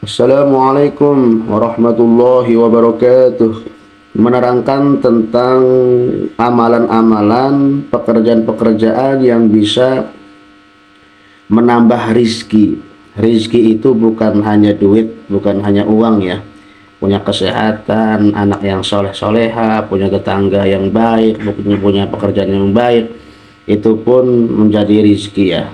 Assalamualaikum warahmatullahi wabarakatuh. Menerangkan tentang amalan-amalan, pekerjaan-pekerjaan yang bisa menambah rizki. Rizki itu bukan hanya duit, bukan hanya uang ya. Punya kesehatan, anak yang soleh-soleha, punya tetangga yang baik, punya pekerjaan yang baik, itu pun menjadi rizki ya.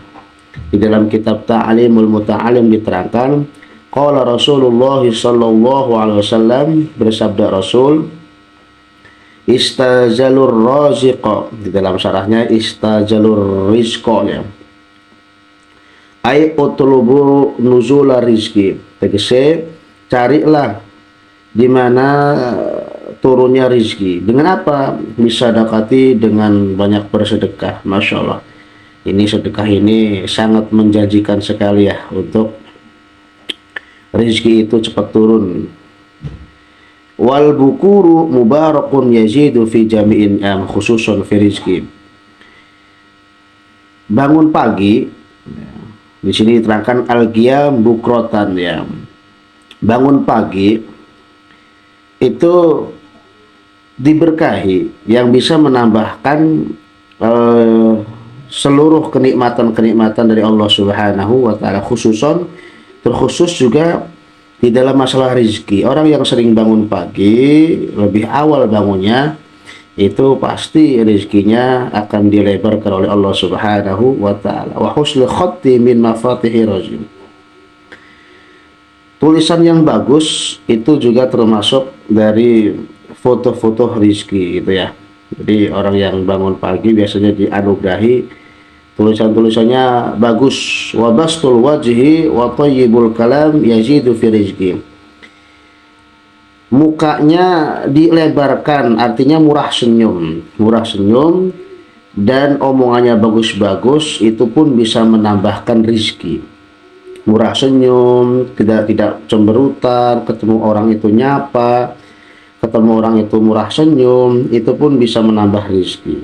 Di dalam kitab Ta'limul Muta'alim diterangkan, qala Rasulullah sallallahu alaihi wasallam, bersabda Rasul, istazalur raziqa, di dalam syarahnya istazalur rizqa ya. Ai utlubu nuzula rizki, tegese carilah di mana turunnya rizki. Dengan apa? Bisa dakati dengan banyak bersedekah. Masya Allah, ini sedekah ini sangat menjanjikan sekali ya untuk rezeki itu cepat turun. Wal bukuru mubarakun yazidu fi jami'in khususun fi rizki. Bangun pagi, di sini diterangkan al-qiyam bukrotan ya. Bangun pagi itu diberkahi yang bisa menambahkan seluruh kenikmatan-kenikmatan dari Allah Subhanahu wa taala, terkhusus juga di dalam masalah rezeki. Orang yang sering bangun pagi, lebih awal bangunnya, itu pasti rezekinya akan dilebarkan oleh Allah Subhanahu wa taala. Wa husnul khatti min mafatihi rajim. Tulisan yang bagus itu juga termasuk dari foto-foto rezeki gitu ya. Jadi orang yang bangun pagi biasanya dianugerahi tulisan-tulisannya bagus. Wa bastul wajhi wa thayyibul kalam yazidu fi rizqi. Mukanya dilebarkan, artinya murah senyum dan omongannya bagus-bagus, itu pun bisa menambahkan rizki. Murah senyum, tidak cemberutan, ketemu orang itu nyapa, ketemu orang itu murah senyum, itu pun bisa menambah rizki.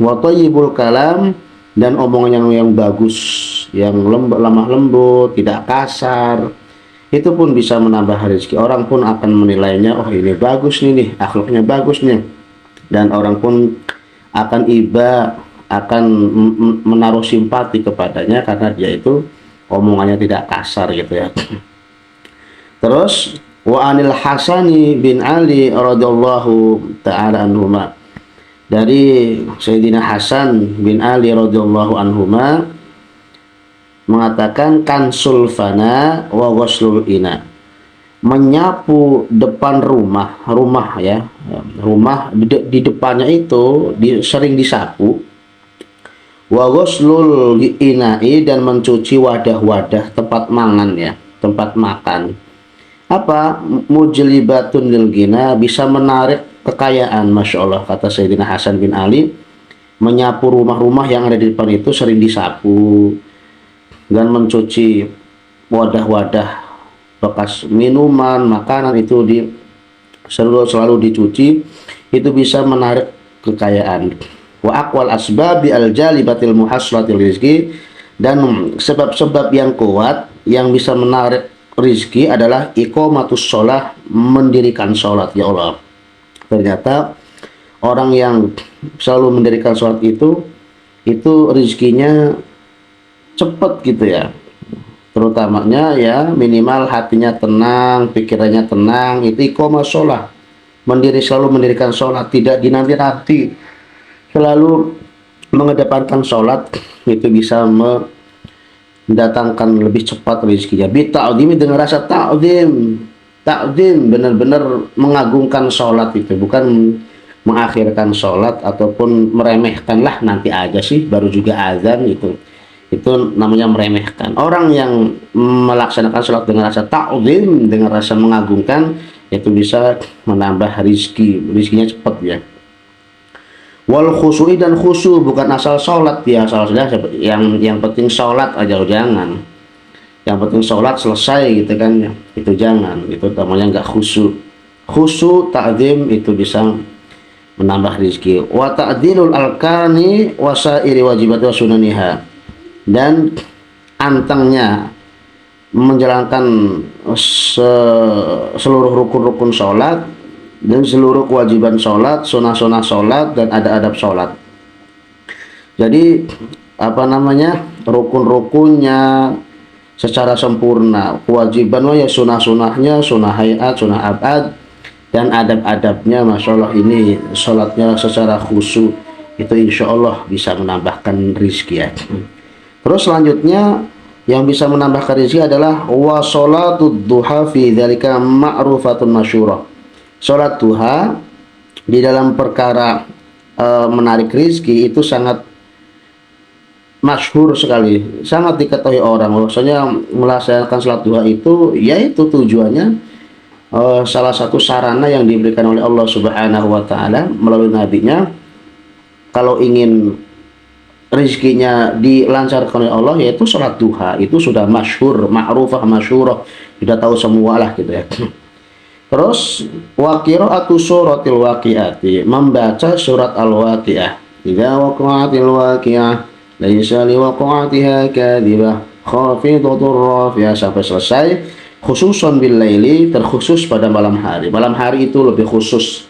Wa thayyibul kalam, dan omongan yang bagus, yang lemah lembut, tidak kasar, itu pun bisa menambah rezeki. Orang pun akan menilainya, oh ini bagus nih, akhlaknya bagus nih, dan orang pun akan akan menaruh simpati kepadanya karena dia itu omongannya tidak kasar gitu ya. Terus wa anil Hasani bin Ali radhiyallahu taala anhuma, dari Sayyidina Hasan bin Ali radhiyallahu anhuma mengatakan, kansul fana wa ghuslul ina, menyapu depan rumah ya, rumah di depannya itu sering disapu, wa ghuslul ina'i, dan mencuci wadah-wadah tempat mangan ya, tempat makan. Apa? Mujlibatun lil gina, bisa menarik kekayaan. Masya Allah, kata Sayyidina Hasan bin Ali, menyapu rumah-rumah yang ada di depan itu sering disapu dan mencuci wadah-wadah bekas minuman, makanan itu selalu dicuci, itu bisa menarik kekayaan. Wa aqwal asbabi al jalibatil muhassalatil rizki, dan sebab-sebab yang kuat yang bisa menarik rizki adalah iqamatus sholah, mendirikan sholat. Ya Allah, ternyata orang yang selalu mendirikan sholat itu rizkinya cepat gitu ya. Terutamanya ya, minimal hatinya tenang, pikirannya tenang, itu iqamah sholat. Selalu mendirikan sholat, tidak dinanti-nanti, selalu mengedepankan sholat, itu bisa mendatangkan lebih cepat rezekinya. Bita'zimi, dengan rasa ta'zim, benar-benar mengagungkan sholat itu, bukan mengakhirkan sholat ataupun meremehkan, lah nanti aja sih baru juga azan, itu namanya meremehkan. Orang yang melaksanakan sholat dengan rasa ta'zim, dengan rasa mengagungkan, itu bisa menambah rizkinya cepat ya. Wal khusu'i, dan khusu, bukan asal sholat ya, yang penting sholat aja, jangan. Yang penting sholat selesai gitu kan ya, itu jangan, itu namanya nggak khusu. Khusu ta'zim itu bisa menambah rizki. Wa ta'dilul alkani wasairi wajibat wa sunaniha, dan antengnya menjalankan seluruh rukun-rukun sholat dan seluruh kewajiban sholat, sunah-sunah sholat, dan ada adab sholat. Jadi apa namanya, rukun-rukunnya secara sempurna, kewajiban ya sunah-sunahnya, sunah hayat, sunah abad, dan adab-adabnya, masya Allah ini sholatnya secara khusyuk, itu insya Allah bisa menambahkan rizki ya. Terus selanjutnya yang bisa menambahkan rizki adalah wa sholatud duha fi dzalika ma'rufatun masyurah. Sholat duha di dalam perkara menarik rizki itu sangat masyhur sekali, sangat diketahui orang. Bahwasanya melaksanakan sholat duha itu, yaitu tujuannya salah satu sarana yang diberikan oleh Allah Subhanahu wa Ta'ala melalui nabinya. Kalau ingin rizkinya dilancarkan oleh Allah, yaitu sholat duha, itu sudah masyhur, ma'rufah, masyhurah, sudah tahu semua lah gitu ya. Terus wa qira'atu suratil waqi'ati, membaca surat al-waqi'ah. Idza waqa'atil waqi'ah laisa liwaqa'atiha kadhibah khafidatur rafi'ah, sampai selesai. Khususan bil laili, terkhusus pada malam hari. Malam hari itu lebih khusus.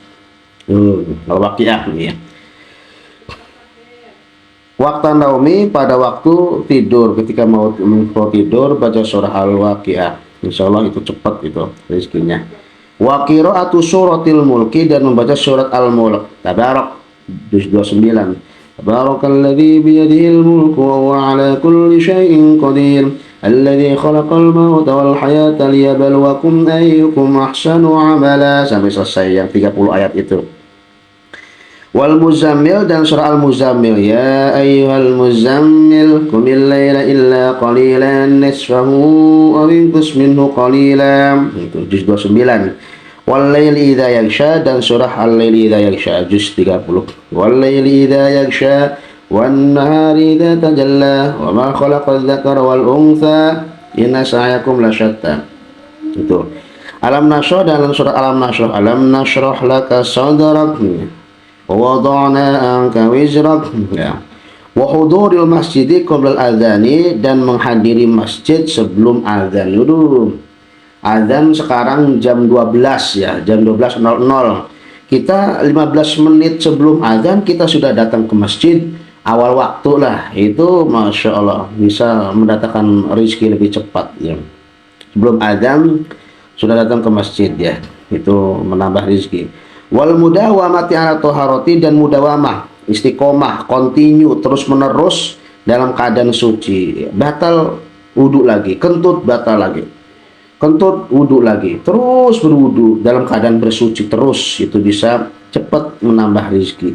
Al-waqi'ah ini ya. Waktu naumi, pada waktu tidur, ketika mau tidur baca surah al-waqi'ah. Insyaallah itu cepat itu rezekinya. Wa qira'atu suratil mulki, dan membaca surat al-mulk. Tabarak 29. Tabarakalladzi biyadihil mulku wa huwa ala kulli syai'in qadir. Alladzi khalaqal mauta wal hayata liyabluwakum ayyukum ahsanu amala, sampai selesai yang 30 ayat itu. Wal muzammil, dan surah al-muzammil, ya ayyuhal muzammil qumil laila illa qalilan nisfahu aw inqus minhu qalilan, itu juz 29. Wal laili idza yaghsha, dan surah al-laili idza yaghsha juz 30. Wal laili idza yaghsha wan nahari idza tajalla wa ma khalaqadz dzakara wal untha inna sa'yakum lasyatta. Itu alam nashrah, dan surah alam nashrah, alam nashrah laka sadrak wa wada'na anka wizrak ya. Wa huduril masjidi qabla al-adhani, dan menghadiri masjid sebelum azan. Dulu azan sekarang jam 12 ya, jam 12.00. Kita 15 menit sebelum azan kita sudah datang ke masjid, awal waktu lah. Itu masya Allah bisa mendatangkan rezeki lebih cepat ya. Sebelum azan sudah datang ke masjid ya, itu menambah rezeki. Wal mudawamati ala toharoti, dan mudawamah, istiqomah, continue, terus menerus dalam keadaan suci. Batal wudhu lagi, kentut batal lagi, kentut wudhu lagi, terus berwudhu dalam keadaan bersuci terus, itu bisa cepat menambah rezeki.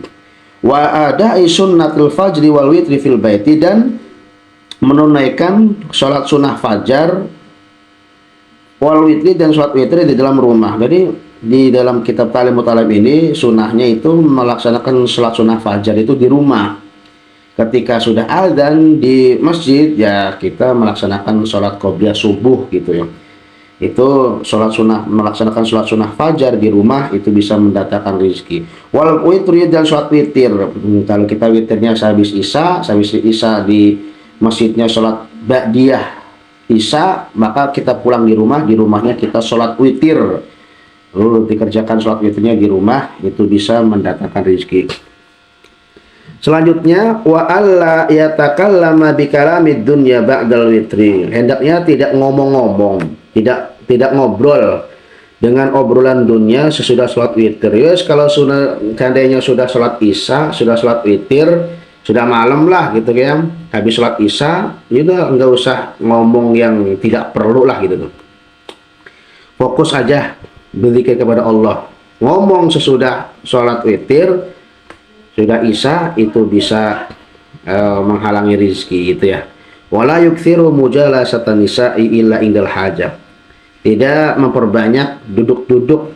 Wa ada'i sunnatil fajri wal witri fil baiti, dan menunaikan sholat sunnah fajar wal witri, dan sholat witri di dalam rumah. Jadi di dalam kitab Ta'lim Muta'allim ini sunnahnya itu melaksanakan sholat sunnah fajar itu di rumah. Ketika sudah azan di masjid ya kita melaksanakan sholat qobliyah subuh gitu ya. Itu sholat sunnah, melaksanakan sholat sunnah fajar di rumah itu bisa mendatangkan rezeki. Wal witri, dan sholat witir. Kalau kita witirnya sehabis isya di masjidnya sholat ba'diyah isya, maka kita pulang di rumahnya kita sholat witir. Lalu dikerjakan sholat witirnya di rumah, itu bisa mendatangkan rezeki. Selanjutnya wa alla yatakallama bikalamid dunya ba'dal witri, hendaknya tidak ngomong-ngomong, tidak ngobrol dengan obrolan dunia sesudah sholat witir. Yes, kalau seandainya sudah sholat isya, sudah sholat witir, sudah malam lah gitu kan, habis sholat isya itu enggak usah ngomong yang tidak perlu lah gitu. Fokus aja berzikir kepada Allah. Ngomong sesudah sholat witir, sudah isya, itu bisa menghalangi rizki gitu ya. Wala yukthiru mujalasatan nisa'i illa indal hajat, tidak memperbanyak duduk-duduk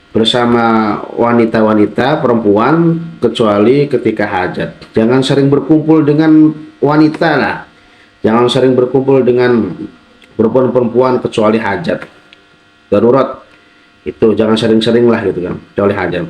bersama wanita-wanita perempuan kecuali ketika hajat. Jangan sering berkumpul dengan wanita lah, jangan sering berkumpul dengan perempuan-perempuan kecuali hajat, darurat. Itu jangan sering-sering lah gitu kan, kecuali hajat.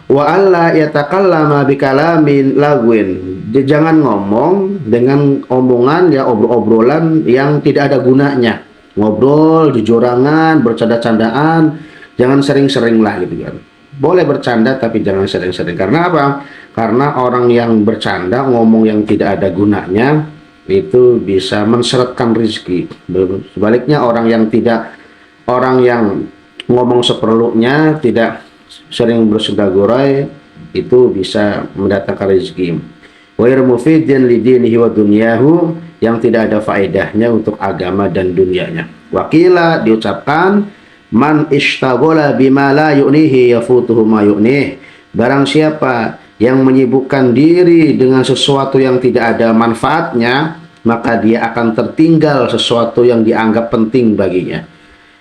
Wa alla yatakallama bikalamin lagwin, jangan ngomong dengan omongan ya, obrolan yang tidak ada gunanya. ngobrol di jorangan, bercanda-candaan, jangan sering-sering lah gitu kan. Boleh bercanda tapi jangan sering-sering. Karena apa? Karena orang yang bercanda, ngomong yang tidak ada gunanya, itu bisa menseretkan rezeki. Sebaliknya orang yang ngomong seperlunya, tidak sering bersenda-gurai, itu bisa mendatangkan rezeki. Wa mufidin lidinihi wa dunyahu, yang tidak ada faedahnya untuk agama dan dunianya. Wakila, diucapkan, man ishtaghala bima la yu'nihi yafutuhu ma yu'nih. Barang siapa yang menyibukkan diri dengan sesuatu yang tidak ada manfaatnya, maka dia akan tertinggal sesuatu yang dianggap penting baginya.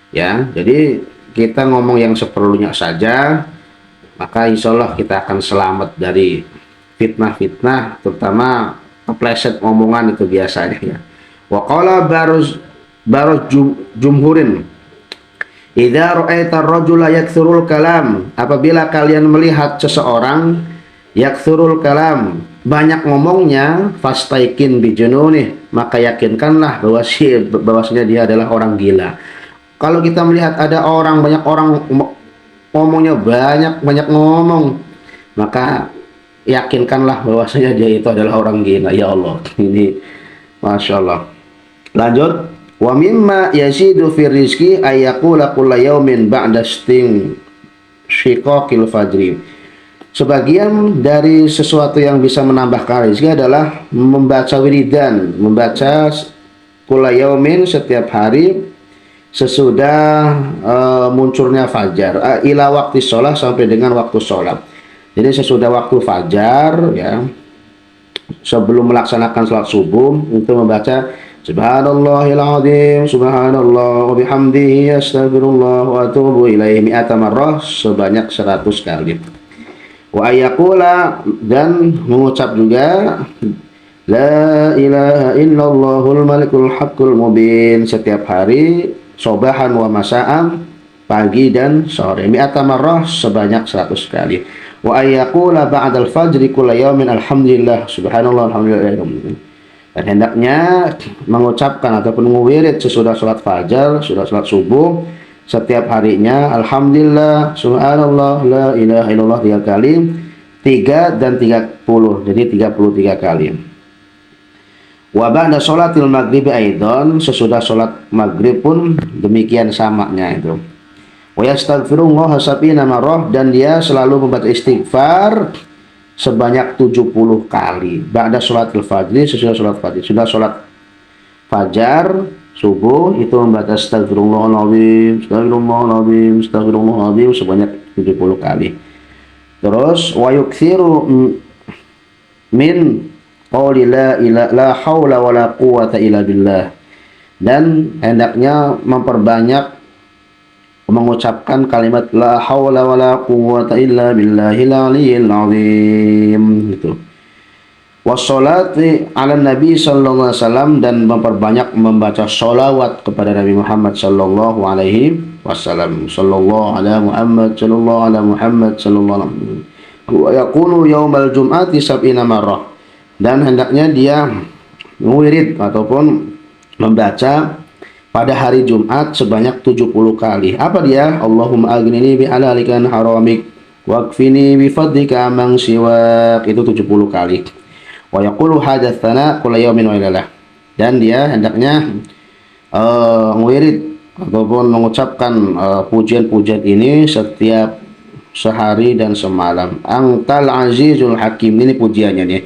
Ya, jadi kita ngomong yang seperlunya saja, maka insya Allah kita akan selamat dari fitnah-fitnah, terutama kepleset omongan itu biasanya ya. Wa qala baruz jumhurin, idza ra'aita ar-rajula yakthurul kalam, apabila kalian melihat seseorang yakthurul kalam, banyak ngomongnya, fastaikin bijununih, maka yakinkanlah bahwasanya dia adalah orang gila. Kalau kita melihat ada banyak orang ngomongnya banyak ngomong, maka yakinkanlah bahwasanya dia itu adalah orang gila. Ya Allah, ini Masya Allah. Lanjut, wa mimma yazidu fi rizki ayyakula kulla yaumin ba'da shiqaqil fajri. Sebagian dari sesuatu yang bisa menambahkan rezeki adalah membaca wiridan, membaca kulla yaumin, setiap hari, sesudah munculnya fajar, ila waktu sholat, sampai dengan waktu sholat. Jadi sesudah waktu fajar ya, sebelum melaksanakan sholat subuh, itu membaca subhanallahil azim, subhanallah wa bihamdihi, astagfirullah wa atubu ilaihi mi'ata marrah, sebanyak 100 kali. Wa ayaqula, dan mengucap juga la ilaha illallahul malikul haqqul mubin, setiap hari, sobahan wa masa'am, pagi dan sore, mi'ata marrah, sebanyak 100 kali. Wa ayyaqula ba'dal fajri kulla yawmin alhamdulillah, subhanallah, alhamdulillah. Dan hendaknya mengucapkan ataupun mengirit sesudah sholat fajar, sudah sholat subuh, setiap harinya alhamdulillah, subhanallah, la ilaha illallah 3 kali, 3 dan 30, jadi 33 kali. Wa ba'da sholatil maghrib aidon, sesudah sholat maghrib pun demikian samanya itu. Wa yastaghfirullah sab'ina marrah, dan dia selalu membaca istighfar sebanyak 70 kali. Ba'da sholatil fajri, sesudah sholat fajr. Sudah sholat fajar subuh itu membaca astagfirullahaladzim, astagfirullahaladzim, astagfirullahaladzim sebanyak 70 kali. Terus wa yukthiru min qawli la haula wala quwata illa billah, dan hendaknya memperbanyak mengucapkan kalimat la haula wala quwata illa billahil aliyyil azim gitu. Wassalati ala nabi sallallahu alaihi wasallam, dan memperbanyak membaca sholawat kepada Nabi Muhammad sallallahu alaihi wasallam. Sallallahu ala Muhammad, sallallahu ala Muhammad, sallallahu alaihi wasallam. Wa yaqulu yaumal jum'ati sab'ina marrah, dan hendaknya dia wirid ataupun membaca pada hari Jumat sebanyak 70 kali. Apa dia? Allahumma aghnini bi halalika an haramik waqfini bi fadlika amman siwak, itu 70 kali. Wa yaqulu hadatsana kulla yawmin wa lailah, dan dia hendaknya wirid ataupun mengucapkan pujian-pujian ini setiap sehari dan semalam. Antal azizul hakim, ini pujiannya nih.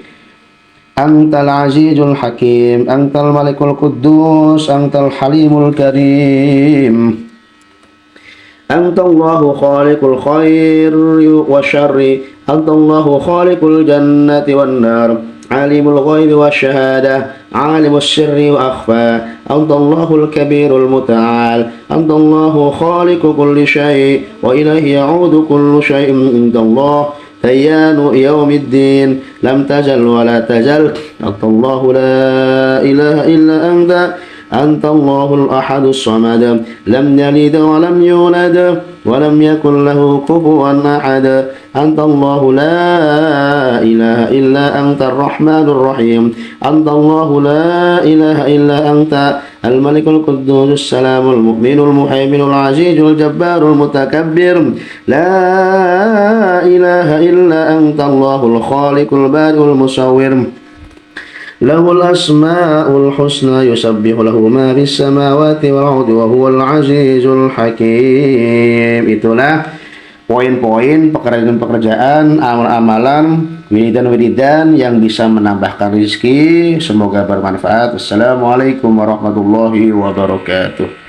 Antal azizul hakim, antal malikul quddus, antal halimul karim, antallahu khaliqul khair wa syarri, antallahu khaliqul jannati wan nar, alimul ghaibi wasyahada, alimul sirri wa akhfa, antallahul kabirul muta'al, antallahu khaliqu kulli syai' wa ilaihi ya'udu kullu syai'in indallah tayyanu yaumiddin, lam tajal wa la tajal, antallahu la ilaha illa anta, antallahul ahadus samad, lam yalid wa lam yulad wa lam yakul lahu kufuwan ahad, antallahu la ilaha illa anta ar-rahmanur rahim, antallahu la ilaha illa anta Al-Malikul Quddus Salamul Mu'minul Muhaiminul Azizul Jabbarul Mutakabbir. La ilaha illa anta Allahul Khaliqul Bari'ul Musawwir. Lahul asma'ul husna yusabbihu lahu ma fis samawati wal ardi wa huwal azizul hakim. Itulah poin-poin pekerjaan-pekerjaan, amal-amalan, wiridan-wiridan yang bisa menambahkan rezeki. Semoga bermanfaat. Assalamualaikum warahmatullahi wabarakatuh.